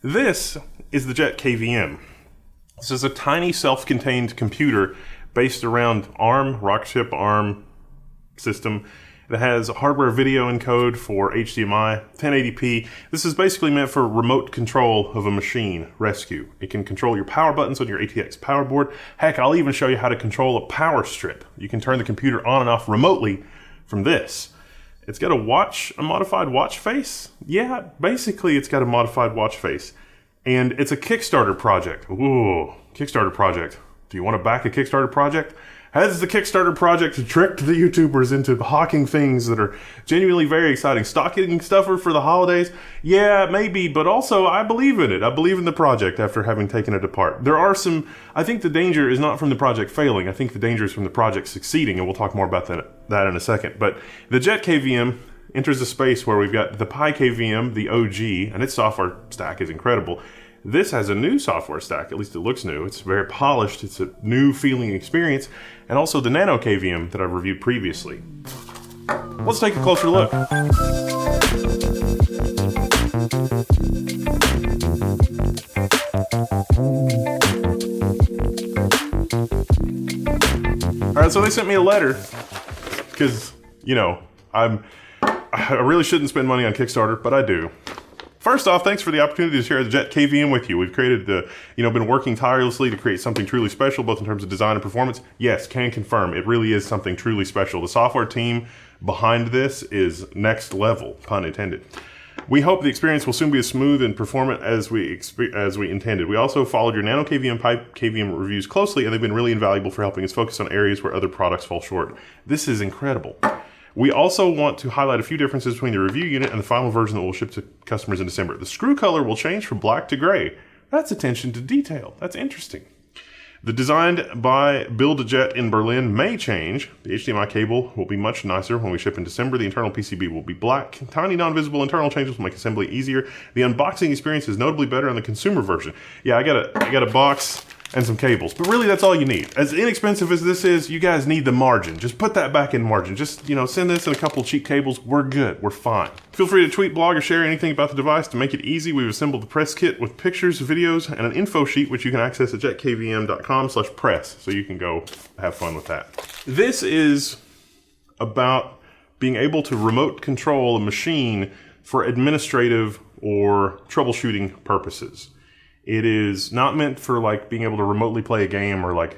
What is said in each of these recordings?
This is the Jet KVM. This is a tiny self-contained computer based around ARM, Rockchip ARM system. It has hardware video encode for HDMI, 1080p. This is basically meant for remote control of a machine rescue. It can control your power buttons on your ATX power board. Heck, I'll even show you how to control a power strip. You can turn the computer on and off remotely from this. It's got a modified watch face. Yeah, basically it's got a modified watch face. And it's a Kickstarter project. Ooh, Kickstarter project. Do you want to back a Kickstarter project? Has the Kickstarter project tricked the YouTubers into hawking things that are genuinely very exciting? Stocking stuffer for the holidays? Yeah, maybe, but also I believe in it. I believe in the project after having taken it apart. I think the danger is not from the project failing. I think the danger is from the project succeeding, and we'll talk more about that in a second. But the Jet KVM enters a space where we've got the Pi KVM, the OG, and its software stack is incredible. This has a new software stack, at least it looks new. It's very polished, it's a new feeling experience, and also the Nano KVM that I've reviewed previously. Let's take a closer look. Alright, so they sent me a letter, because, I really shouldn't spend money on Kickstarter, but I do. First off, thanks for the opportunity to share the Jet KVM with you. We've been working tirelessly to create something truly special, both in terms of design and performance. Yes, can confirm, it really is something truly special. The software team behind this is next level, pun intended. We hope the experience will soon be as smooth and performant as we intended. We also followed your Nano KVM, Pi KVM reviews closely, and they've been really invaluable for helping us focus on areas where other products fall short. This is incredible. We also want to highlight a few differences between the review unit and the final version that will ship to customers in December. The screw color will change from black to gray. That's attention to detail. That's interesting. The designed by Build-A-Jet in Berlin may change. The HDMI cable will be much nicer when we ship in December. The internal PCB will be black. Tiny non-visible internal changes will make assembly easier. The unboxing experience is notably better on the consumer version. Yeah, I got a box and some cables, but really that's all you need. As inexpensive as this is, you guys need the margin. Just put that back in margin. Just, send this and a couple cheap cables. We're good. We're fine. Feel free to tweet, blog, or share anything about the device. To make it easy, we've assembled the press kit with pictures, videos, and an info sheet, which you can access at jetkvm.com/press, so you can go have fun with that. This is about being able to remote control a machine for administrative or troubleshooting purposes. It is not meant for being able to remotely play a game or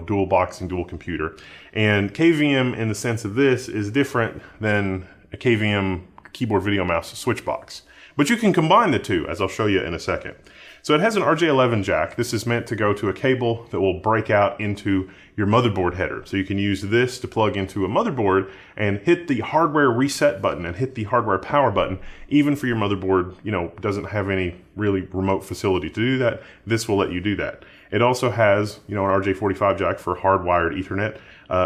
dual boxing, dual computer. And KVM in the sense of this is different than a KVM keyboard video mouse switch box. But you can combine the two, as I'll show you in a second. So it has an RJ11 jack. This is meant to go to a cable that will break out into your motherboard header. So you can use this to plug into a motherboard and hit the hardware reset button and hit the hardware power button. Even for your motherboard, doesn't have any really remote facility to do that. This will let you do that. It also has, an RJ45 jack for hardwired Ethernet,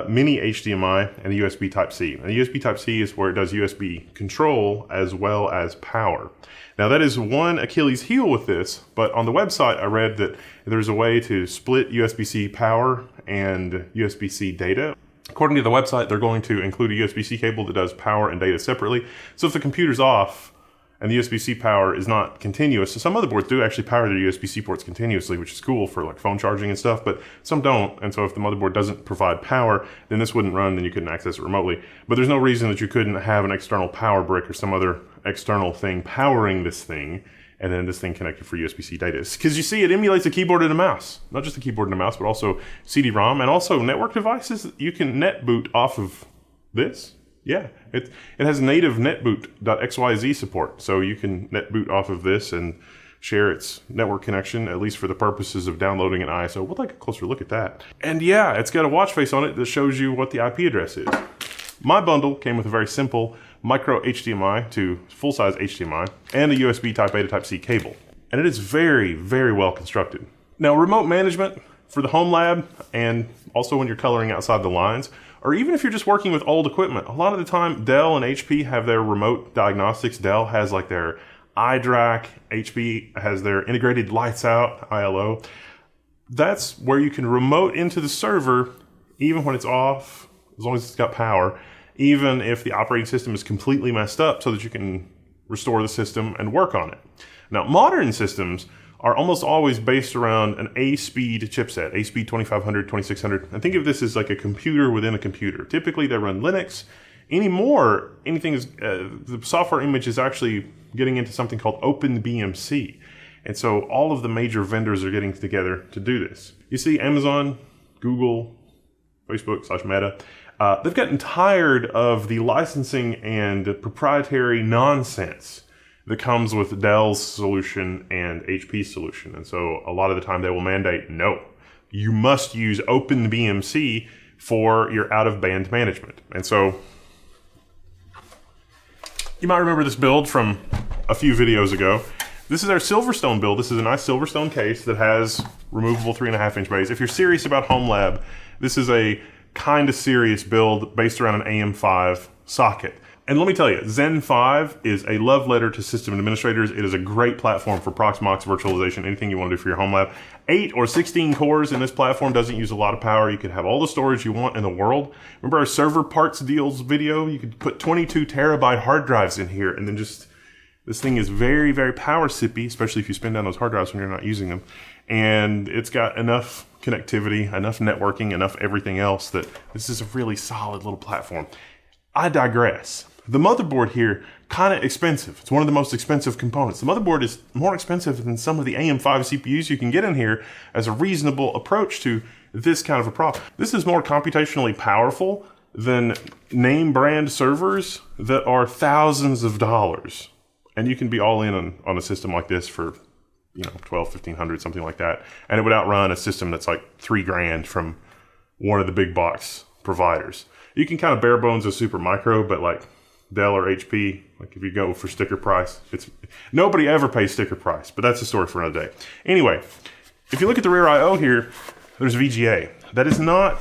mini HDMI, and a USB Type-C. And the USB Type-C is where it does USB control as well as power. Now that is one Achilles heel with this, but on the website I read that there's a way to split USB-C power and USB-C data. According to the website, they're going to include a USB-C cable that does power and data separately. So if the computer's off and the USB-C power is not continuous, so some motherboards do actually power their USB-C ports continuously, which is cool for phone charging and stuff, but some don't. And so if the motherboard doesn't provide power, then this wouldn't run, then you couldn't access it remotely. But there's no reason that you couldn't have an external power brick or some other external thing powering this thing, and then this thing connected for USB-C data. Because you see, it emulates a keyboard and a mouse. Not just a keyboard and a mouse, but also CD-ROM, and also network devices. You can net boot off of this. Yeah, it has native netboot.xyz support, so you can net boot off of this and share its network connection, at least for the purposes of downloading an ISO. We'll take a closer look at that. And yeah, it's got a watch face on it that shows you what the IP address is. My bundle came with a very simple micro HDMI to full-size HDMI and a USB Type-A to Type-C cable. And it is very, very well constructed. Now, remote management for the home lab, and also when you're coloring outside the lines, or even if you're just working with old equipment, a lot of the time Dell and HP have their remote diagnostics. Dell has their iDRAC, HP has their integrated lights out, ILO. That's where you can remote into the server even when it's off, as long as it's got power, even if the operating system is completely messed up, so that you can restore the system and work on it. Now, modern systems are almost always based around an A-speed chipset, A-speed 2500, 2600. And think of this as like a computer within a computer. Typically, they run Linux. Anymore, the software image is actually getting into something called OpenBMC. And so all of the major vendors are getting together to do this. You see Amazon, Google, Facebook/Meta, they've gotten tired of the licensing and proprietary nonsense that comes with Dell's solution and HP's solution. And so a lot of the time they will mandate, no, you must use OpenBMC for your out-of-band management. And so you might remember this build from a few videos ago. This is our Silverstone build. This is a nice Silverstone case that has removable 3.5-inch bays. If you're serious about home lab, this is a kind of serious build based around an AM5 socket. And let me tell you, Zen 5 is a love letter to system administrators. It is a great platform for Proxmox virtualization, anything you want to do for your home lab. 8 or 16 cores in this platform doesn't use a lot of power. You could have all the storage you want in the world. Remember our server parts deals video? You could put 22 terabyte hard drives in here and then just, this thing is very, very power sippy, especially if you spin down those hard drives when you're not using them. And it's got enough connectivity, enough networking, enough everything else that this is a really solid little platform. I digress. The motherboard here, kind of expensive. It's one of the most expensive components. The motherboard is more expensive than some of the AM5 CPUs you can get in here as a reasonable approach to this kind of a problem. This is more computationally powerful than name brand servers that are thousands of dollars. And you can be all in on a system like this for, you know, $1,200, $1,500, something like that. And it would outrun a system that's like $3,000 from one of the big box providers. You can kind of bare bones a super micro, but like Dell or HP, like if you go for sticker price, nobody ever pays sticker price, but that's a story for another day. Anyway, if you look at the rear I/O here, there's VGA. That is not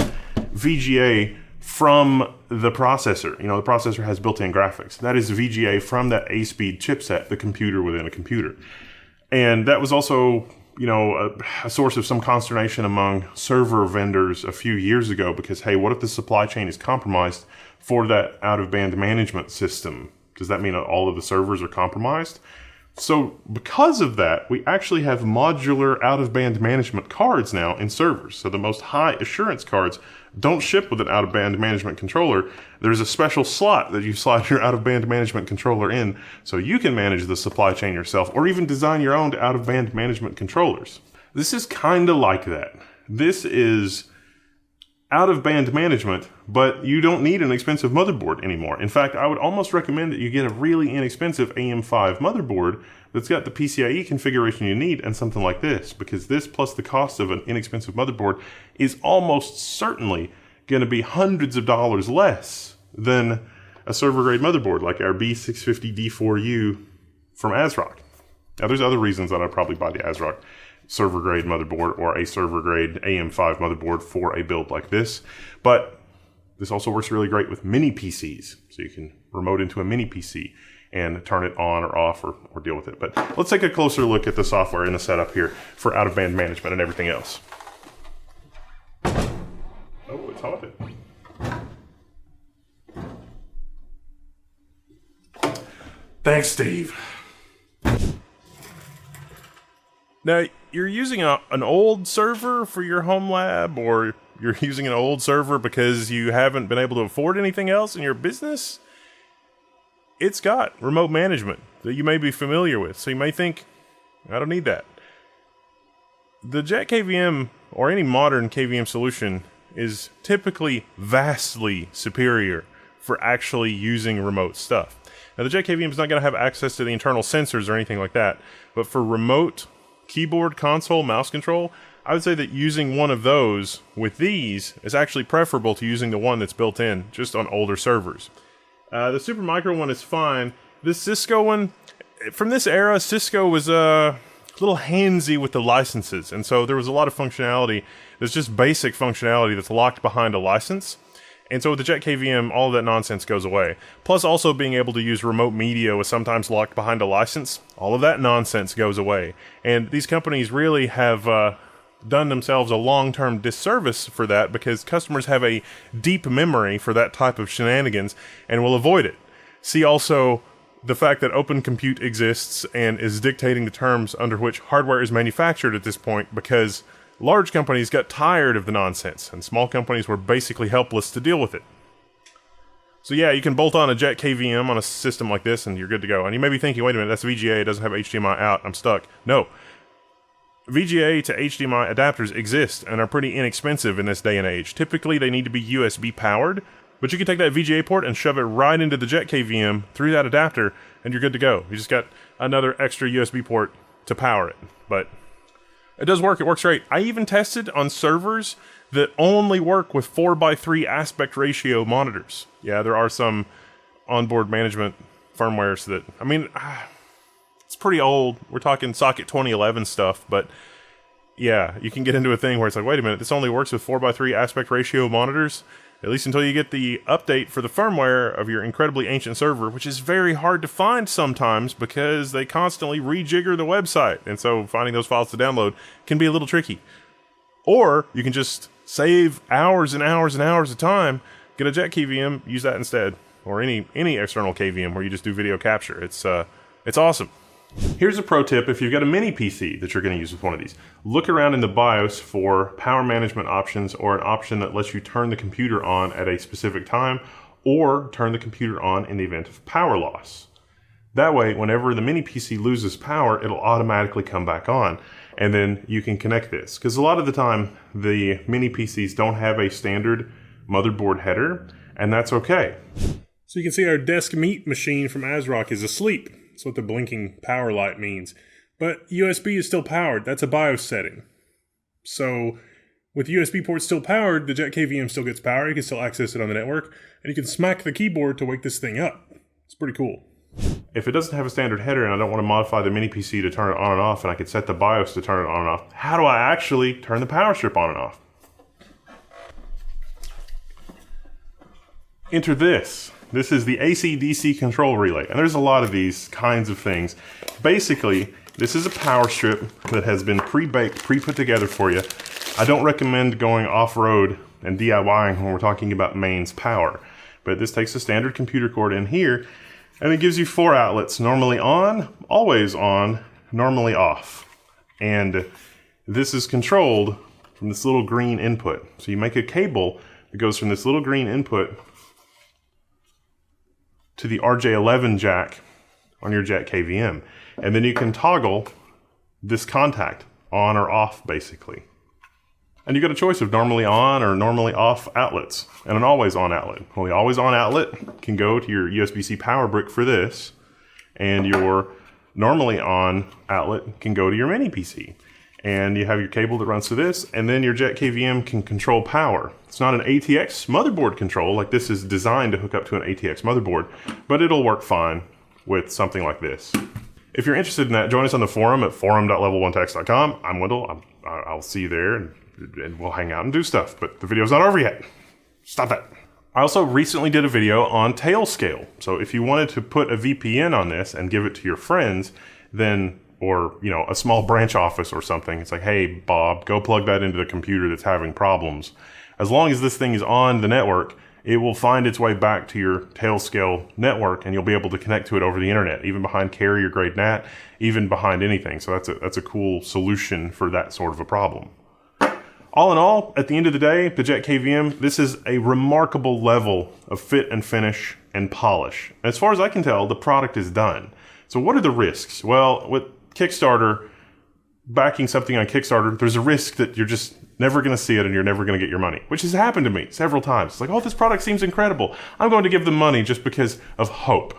VGA from the processor. You know, the processor has built-in graphics. That is VGA from that A-speed chipset, the computer within a computer. And that was also, you know, a source of some consternation among server vendors a few years ago because, hey, what if the supply chain is compromised for that out-of-band management system? Does that mean that all of the servers are compromised? So because of that, we actually have modular out-of-band management cards now in servers. So the most high assurance cards don't ship with an out-of-band management controller. There's a special slot that you slide your out-of-band management controller in so you can manage the supply chain yourself or even design your own out-of-band management controllers. This is kind of like that. This is out-of-band management, but you don't need an expensive motherboard anymore. In fact, I would almost recommend that you get a really inexpensive AM5 motherboard that's got the PCIe configuration you need and something like this, because this plus the cost of an inexpensive motherboard is almost certainly going to be hundreds of dollars less than a server-grade motherboard like our B650D4U from ASRock. Now, there's other reasons that I'd probably buy the ASRock server-grade motherboard or a server-grade AM5 motherboard for a build like this, but this also works really great with mini PCs, so you can remote into a mini PC and turn it on or off or deal with it. But let's take a closer look at the software in the setup here for out-of-band management and everything else. Oh, it's haunted. Thanks, Steve. Now, you're using an old server for your home lab, or you're using an old server because you haven't been able to afford anything else in your business? It's got remote management that you may be familiar with, so you may think, I don't need that. The Jet KVM, or any modern KVM solution, is typically vastly superior for actually using remote stuff. Now, the Jet KVM is not going to have access to the internal sensors or anything like that, but for remote keyboard, console, mouse control, I would say that using one of those with these is actually preferable to using the one that's built in just on older servers. The Supermicro one is fine. This Cisco one, from this era, Cisco was a little handsy with the licenses, and so there was a lot of functionality that's just basic functionality that's locked behind a license. And so with the Jet KVM, all of that nonsense goes away. Plus also being able to use remote media was sometimes locked behind a license. All of that nonsense goes away. And these companies really have done themselves a long-term disservice for that because customers have a deep memory for that type of shenanigans and will avoid it. See also the fact that open compute exists and is dictating the terms under which hardware is manufactured at this point, because large companies got tired of the nonsense, and small companies were basically helpless to deal with it. So yeah, you can bolt on a Jet KVM on a system like this, and you're good to go. And you may be thinking, wait a minute, that's VGA, it doesn't have HDMI out, I'm stuck. No. VGA to HDMI adapters exist and are pretty inexpensive in this day and age. Typically, they need to be USB powered, but you can take that VGA port and shove it right into the Jet KVM through that adapter, and you're good to go. You just got another extra USB port to power it. But it does work, it works great. I even tested on servers that only work with 4:3 aspect ratio monitors. Yeah, there are some onboard management firmwares that, I mean, it's pretty old. We're talking socket 2011 stuff, but yeah, you can get into a thing where it's like, wait a minute, this only works with 4:3 aspect ratio monitors, at least until you get the update for the firmware of your incredibly ancient server, which is very hard to find sometimes because they constantly rejigger the website, and so finding those files to download can be a little tricky. Or you can just save hours and hours and hours of time, get a Jet KVM, use that instead, or any external KVM where you just do video capture. It's awesome. Here's a pro tip if you've got a mini PC that you're going to use with one of these. Look around in the BIOS for power management options, or an option that lets you turn the computer on at a specific time or turn the computer on in the event of power loss. That way, whenever the mini PC loses power, it'll automatically come back on, and then you can connect this. Because a lot of the time, the mini PCs don't have a standard motherboard header, and that's okay. So you can see our desk meat machine from ASRock is asleep. That's what the blinking power light means. But USB is still powered. That's a BIOS setting. So with USB ports still powered, the Jet KVM still gets power. You can still access it on the network. And you can smack the keyboard to wake this thing up. It's pretty cool. If it doesn't have a standard header and I don't want to modify the mini PC to turn it on and off, and I could set the BIOS to turn it on and off, how do I actually turn the power strip on and off? Enter this. This is the AC-DC control relay, and there's a lot of these kinds of things. Basically, this is a power strip that has been pre-baked, pre-put together for you. I don't recommend going off-road and DIYing when we're talking about mains power, but this takes a standard computer cord in here, and it gives you 4 outlets, normally on, always on, normally off. And this is controlled from this little green input. So you make a cable that goes from this little green input to the RJ11 jack on your Jet KVM. And then you can toggle this contact on or off, basically. And you got a choice of normally on or normally off outlets, and an always on outlet. Well, the always on outlet can go to your USB-C power brick for this, and your normally on outlet can go to your mini PC. And you have your cable that runs to this, and then your Jet KVM can control power. It's not an ATX motherboard control, like this is designed to hook up to an ATX motherboard, but it'll work fine with something like this. If you're interested in that, join us on the forum at forum.level1techs.com. I'm Wendell. I'll see you there, and we'll hang out and do stuff, but the video's not over yet. Stop that. I also recently did a video on Tailscale. So if you wanted to put a VPN on this and give it to your friends, then, or, you know, a small branch office or something, it's like, hey, Bob, go plug that into the computer that's having problems. As long as this thing is on the network, it will find its way back to your Tailscale network, and you'll be able to connect to it over the internet, even behind carrier grade NAT, even behind anything. So that's a cool solution for that sort of a problem. All in all, at the end of the day, the Jet KVM, this is a remarkable level of fit and finish and polish. As far as I can tell, the product is done. So what are the risks? Well, with Kickstarter, backing something on Kickstarter, there's a risk that you're just never going to see it and you're never going to get your money, which has happened to me several times. It's like, oh, this product seems incredible. I'm going to give them money just because of hope.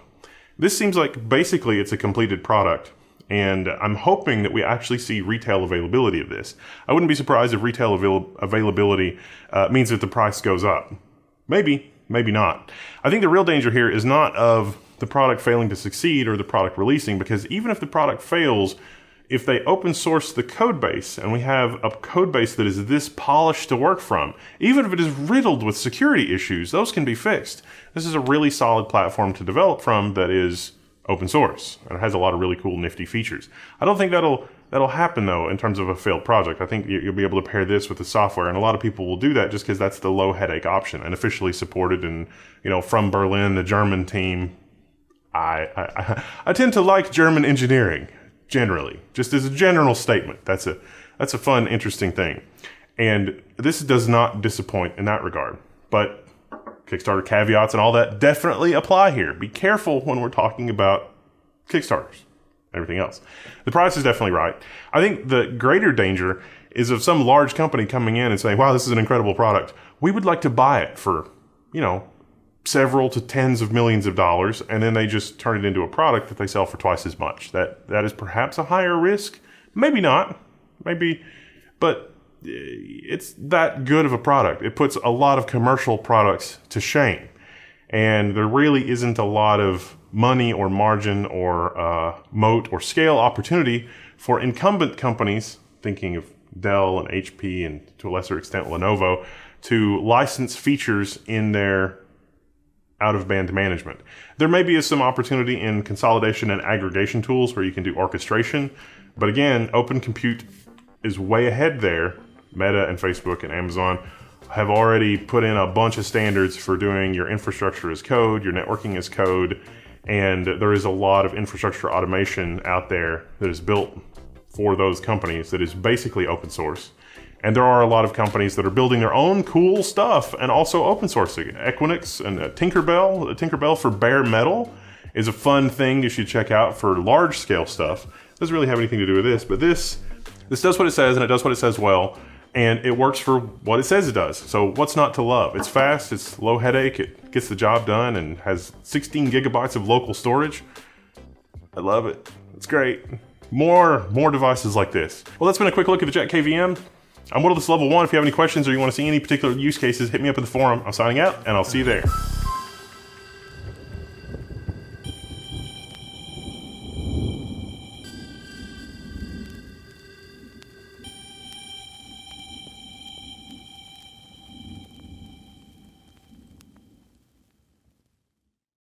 This seems like basically it's a completed product, and I'm hoping that we actually see retail availability of this. I wouldn't be surprised if retail availability means that the price goes up. Maybe, maybe not. I think the real danger here is not of the product failing to succeed or the product releasing, because even if the product fails, if they open source the code base and we have a code base that is this polished to work from, even if it is riddled with security issues, those can be fixed. This is a really solid platform to develop from that is open source, and it has a lot of really cool, nifty features. I don't think that'll happen, though, in terms of a failed project. I think you'll be able to pair this with the software, and a lot of people will do that just because that's the low headache option and officially supported and, you know, from Berlin, the German team. I tend to like German engineering, generally. Just as a general statement. That's a fun, interesting thing. And this does not disappoint in that regard. But Kickstarter caveats and all that definitely apply here. Be careful when we're talking about Kickstarters. Everything else. The price is definitely right. I think the greater danger is of some large company coming in and saying, wow, this is an incredible product. We would like to buy it for, several to tens of millions of dollars, and then they just turn it into a product that they sell for twice as much. That is perhaps a higher risk. Maybe not. Maybe, but it's that good of a product. It puts a lot of commercial products to shame. And there really isn't a lot of money or margin or moat or scale opportunity for incumbent companies, thinking of Dell and HP and to a lesser extent Lenovo, to license features in their out-of-band management. There may be some opportunity in consolidation and aggregation tools where you can do orchestration, but again, Open Compute is way ahead there. Meta and Facebook and Amazon have already put in a bunch of standards for doing your infrastructure as code, your networking as code, and there is a lot of infrastructure automation out there that is built for those companies that is basically open source. And there are a lot of companies that are building their own cool stuff and also open sourcing. Equinix and Tinkerbell. Tinkerbell for bare metal is a fun thing you should check out for large scale stuff. Doesn't really have anything to do with this, but this does what it says, and it does what it says well, and it works for what it says it does. So what's not to love? It's fast, it's low headache, it gets the job done, and has 16 gigabytes of local storage. I love it. It's great. More devices like this. Well, that's been a quick look at the Jet KVM. I'm Will, this is Level 1. If you have any questions or you want to see any particular use cases, hit me up in the forum. I'm signing out, and I'll see you there.